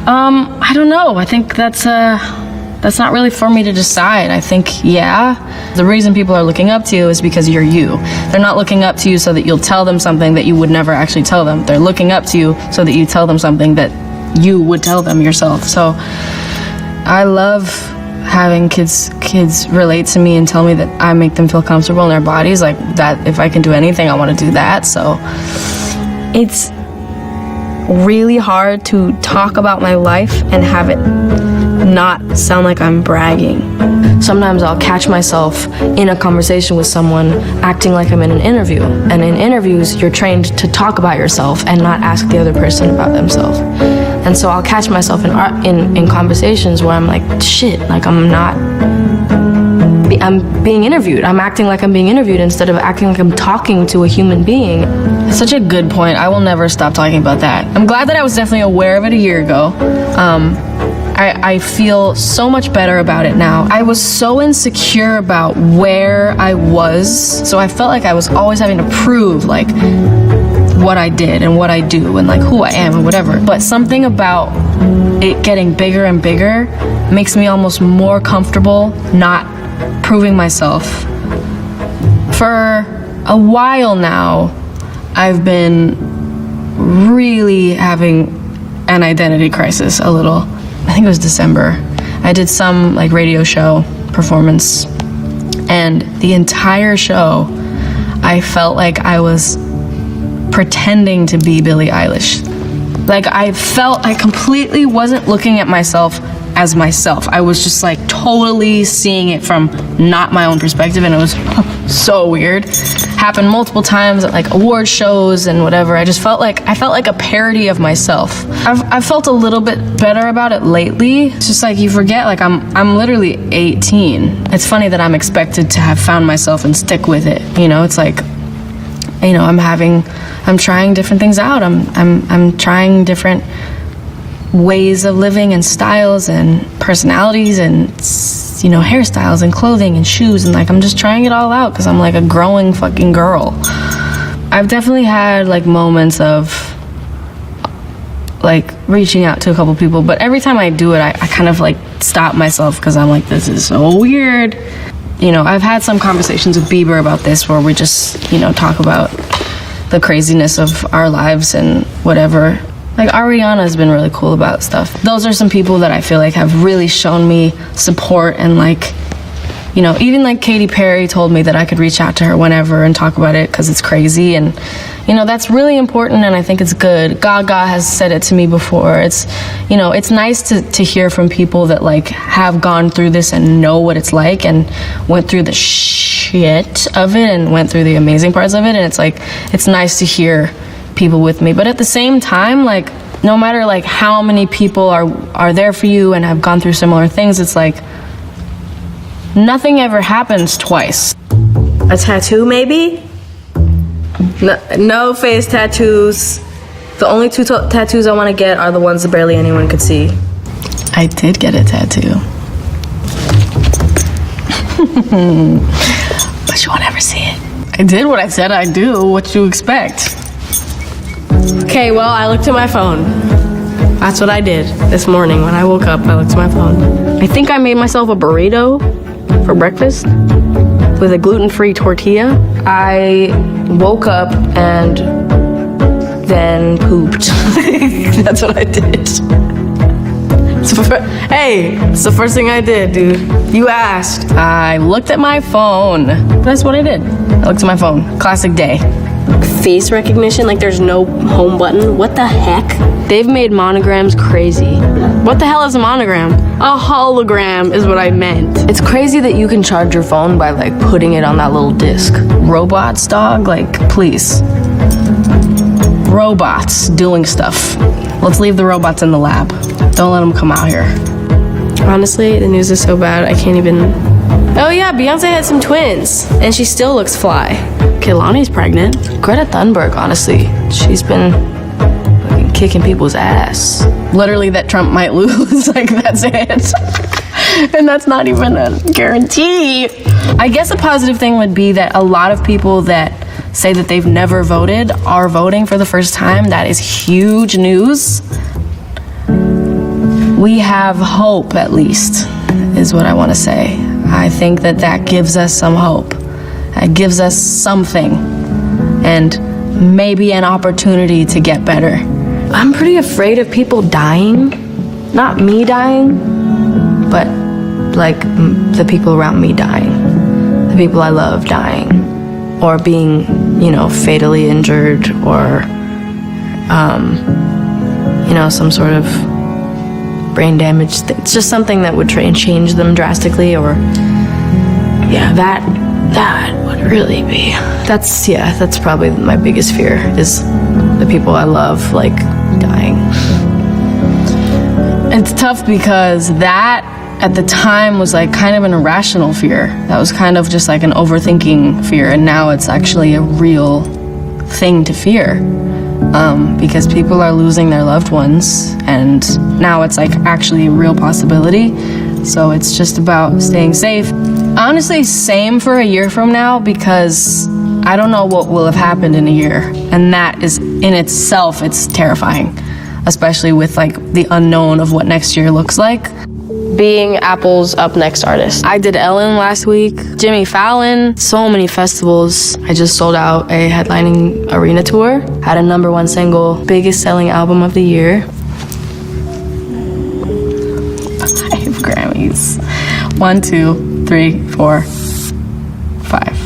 I don't know. I think that's not really for me to decide. I think, the reason people are looking up to you is because you're you. They're not looking up to you so that you'll tell them something that you would never actually tell them. They're looking up to you so that you tell them something that you would tell them yourself. So I love having kids relate to me and tell me that I make them feel comfortable in their bodies. Like that, if I can do anything, I want to do that. So it's really hard to talk about my life and have it not sound like I'm bragging. Sometimes I'll catch myself in a conversation with someone acting like I'm in an interview. And in interviews, you're trained to talk about yourself and not ask the other person about themselves. And so I'll catch myself in conversations where I'm like, shit, like I'm being interviewed. I'm acting like I'm being interviewed instead of acting like I'm talking to a human being. Such a good point. I will never stop talking about that. I'm glad that I was definitely aware of it a year ago. I feel so much better about it now. I was so insecure about where I was, so I felt like I was always having to prove like what I did and what I do and like who I am and whatever. But something about it getting bigger and bigger makes me almost more comfortable not proving myself. For a while now, I've been really having an identity crisis a little. I think it was December. I did some like radio show performance, and the entire show I felt like I was pretending to be Billie Eilish. Like I felt I completely wasn't looking at myself as myself. I was just like totally seeing it from not my own perspective, and it was so weird. Happened multiple times at like award shows and whatever. I felt like a parody of myself. I've felt a little bit better about it lately. It's just like you forget, like I'm literally 18. It's funny that I'm expected to have found myself and stick with it. You know, it's like, you know, I'm trying different things out. I'm trying different ways of living and styles and personalities and, you know, hairstyles and clothing and shoes, and like I'm just trying it all out because I'm like a growing fucking girl. I've definitely had like moments of like reaching out to a couple people, but every time I do it, I kind of like stop myself because I'm like, this is so weird. You know, I've had some conversations with Bieber about this where we just, you know, talk about the craziness of our lives and whatever. Like Ariana has been really cool about stuff. Those are some people that I feel like have really shown me support, and like, you know, even like Katy Perry told me that I could reach out to her whenever and talk about it because it's crazy, and you know, that's really important, and I think it's good. Gaga has said it to me before. It's, you know, it's nice to hear from people that like have gone through this and know what it's like and went through the shit of it and went through the amazing parts of it, and it's like, it's nice to hear people with me. But at the same time, like no matter like how many people are there for you and have gone through similar things, it's like nothing ever happens twice. A tattoo maybe? No face tattoos. The only two tattoos I want to get are the ones that barely anyone could see. I did get a tattoo. But you won't ever see it. I did what I said I'd do. What you expect? Okay, well, I looked at my phone. That's what I did this morning when I woke up. I looked at my phone. I think I made myself a burrito for breakfast with a gluten-free tortilla. I woke up and then pooped. That's what I did. Hey, it's the first thing I did, dude. You asked. I looked at my phone. That's what I did. I looked at my phone. Classic day. Face recognition, like there's no home button. What the heck? They've made monograms crazy. What the hell is a monogram? A hologram is what I meant. It's crazy that you can charge your phone by like putting it on that little disc. Robots, dog, like please. Robots doing stuff. Let's leave the robots in the lab. Don't let them come out here. Honestly, the news is so bad I can't even... Oh yeah, Beyonce had some twins, and she still looks fly. Kehlani's pregnant. Greta Thunberg, honestly, she's been fucking kicking people's ass. Literally that Trump might lose, like that's it. And that's not even a guarantee. I guess a positive thing would be that a lot of people that say that they've never voted are voting for the first time. That is huge news. we have hope, at least, is what I want to say. I think that gives us some hope. It gives us something and maybe an opportunity to get better. I'm pretty afraid of people dying. Not me dying, but like the people around me dying. The people I love dying. Or being, fatally injured or, some sort of brain damage. It's just something that would try and change them drastically, or that would really be. That's probably my biggest fear, is the people I love, like, dying. It's tough because that at the time was like kind of an irrational fear. That was kind of just like an overthinking fear, and now it's actually a real thing to fear. Because people are losing their loved ones, and now it's like actually a real possibility. So it's just about staying safe. Honestly, same for a year from now, because I don't know what will have happened in a year, and that is in itself, it's terrifying, especially with like the unknown of what next year looks like. Being Apple's Up Next artist. I did Ellen last week, Jimmy Fallon, so many festivals. I just sold out a headlining arena tour, had a #1 single, biggest selling album of the year. 5 Grammys. 1, 2, 3, 4, 5.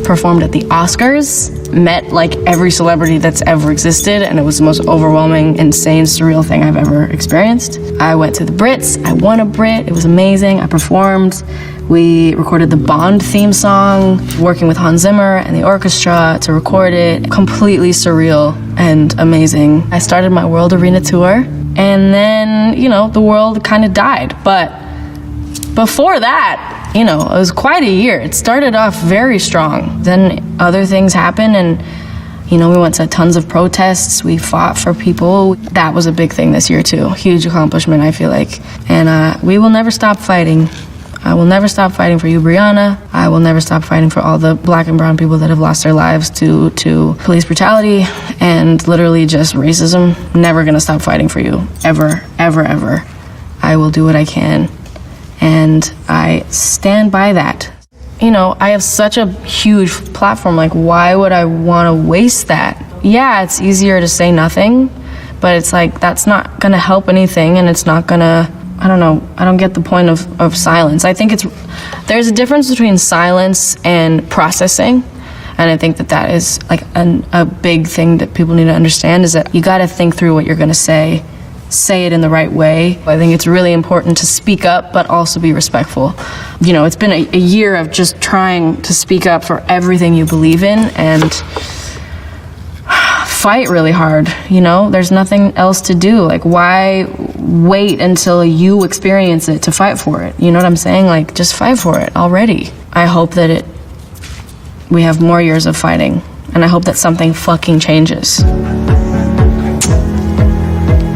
Performed at the Oscars, met like every celebrity that's ever existed, and it was the most overwhelming, insane, surreal thing I've ever experienced. I went to the Brits, I won a Brit, it was amazing. I performed, we recorded the Bond theme song, working with Hans Zimmer and the orchestra to record it. Completely surreal and amazing. I started my World Arena tour, and then, the world kind of died. But before that, it was quite a year. It started off very strong. Then other things happened, and, we went to tons of protests. We fought for people. That was a big thing this year, too. Huge accomplishment, I feel like. And we will never stop fighting. I will never stop fighting for you, Brianna. I will never stop fighting for all the Black and brown people that have lost their lives to police brutality and literally just racism. Never gonna stop fighting for you. Ever, ever, ever. I will do what I can. And I stand by that. I have such a huge platform. Like, why would I want to waste that? Yeah, it's easier to say nothing, but it's like, that's not going to help anything, and it's not going to, I don't know, I don't get the point of silence. I think there's a difference between silence and processing. And I think that is like a big thing that people need to understand, is that you got to think through what you're going to say it in the right way. I think it's really important to speak up, but also be respectful. It's been a year of just trying to speak up for everything you believe in and fight really hard. There's nothing else to do. Like, why wait until you experience it to fight for it? You know what I'm saying? Like, just fight for it already. I hope that we have more years of fighting, and I hope that something fucking changes.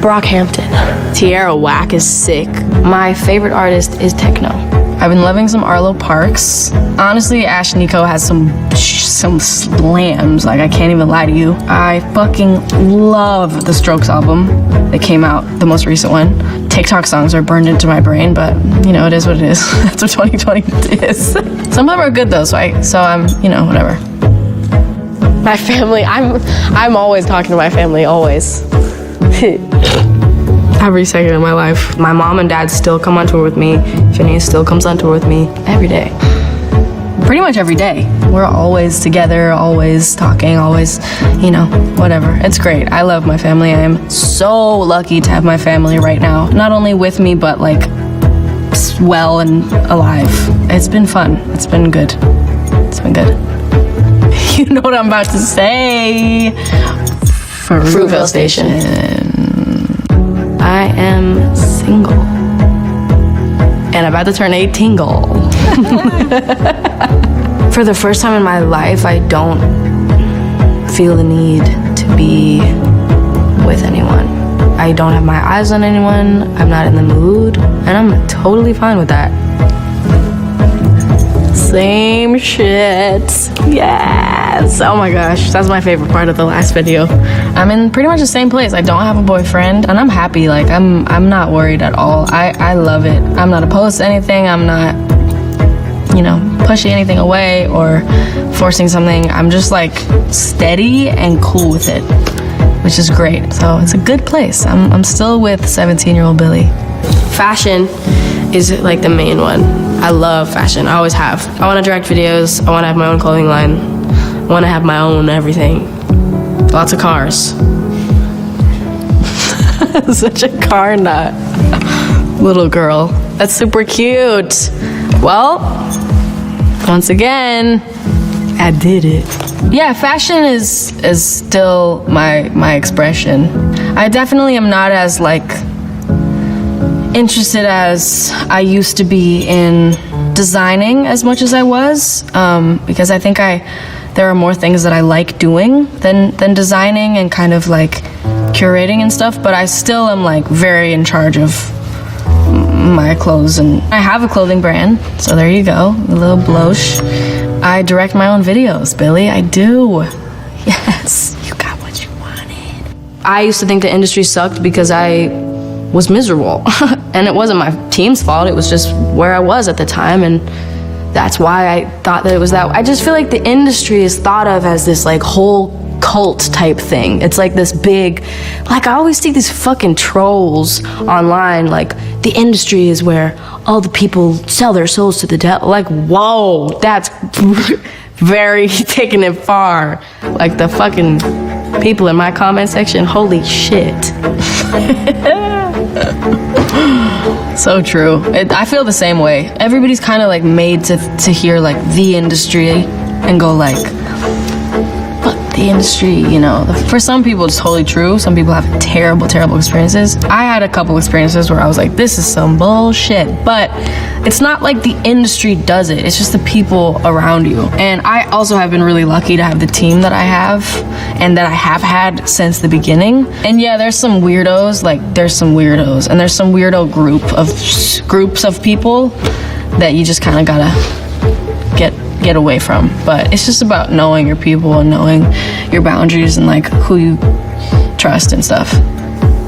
Brockhampton. Tierra Whack is sick. My favorite artist is techno. I've been loving some Arlo Parks. Honestly, Ash Nico has some slams. Like, I can't even lie to you. I fucking love the Strokes album that came out, the most recent one. TikTok songs are burned into my brain, but it is what it is. That's what 2020 is. Some of them are good though, so I'm whatever. My family. I'm always talking to my family, always. Every second of my life. My mom and dad still come on tour with me. Phineas still comes on tour with me every day. Pretty much every day. We're always together, always talking, always, whatever. It's great. I love my family. I am so lucky to have my family right now. Not only with me, but like well and alive. It's been fun. It's been good. It's been good. You know what I'm about to say. Fruitvale Station. I am single. And about to turn 18. For the first time in my life, I don't feel the need to be with anyone. I don't have my eyes on anyone. I'm not in the mood. And I'm totally fine with that. Same shit. Yes. Oh my gosh, that's my favorite part of the last video. I'm in pretty much the same place. I don't have a boyfriend, and I'm happy. Like I'm not worried at all. I love it. I'm not opposed to anything. I'm not, you know, pushing anything away or forcing something. I'm just like steady and cool with it, which is great. So it's a good place. I'm still with 17-year-old Billie. Fashion is like the main one. I love fashion. I always have. I want to direct videos. I want to have my own clothing line. I want to have my own everything. Lots of cars. Such a car nut. Little girl. That's super cute. Well, once again, I did it. Yeah, fashion is still my expression. I definitely am not as like interested as I used to be in designing as much as I was, because I think there are more things that I like doing than designing and kind of like curating and stuff, but I still am like very in charge of my clothes, and I have a clothing brand, so there you go, a little bloche. I direct my own videos, Billie, I do. Yes, you got what you wanted. I used to think the industry sucked because I was miserable. And it wasn't my team's fault, it was just where I was at the time, and that's why I thought that it was that. I just feel like the industry is thought of as this like whole cult type thing. It's like this big, like I always see these fucking trolls online, like the industry is where all the people sell their souls to the devil. Like, whoa, that's very taking it far. Like the fucking people in my comment section, holy shit. So true. I feel the same way. Everybody's kind of like made to hear like the industry and go like, fuck the industry, you know. For some people it's totally true. Some people have terrible experiences. I had a couple experiences where I was like, this is some bullshit, but it's not like the industry does it, it's just the people around you. And I also have been really lucky to have the team that I have and that I have had since the beginning. And yeah, there's some weirdos, and there's some weirdo groups of people that you just kind of gotta get away from. But it's just about knowing your people and knowing your boundaries and like who you trust and stuff.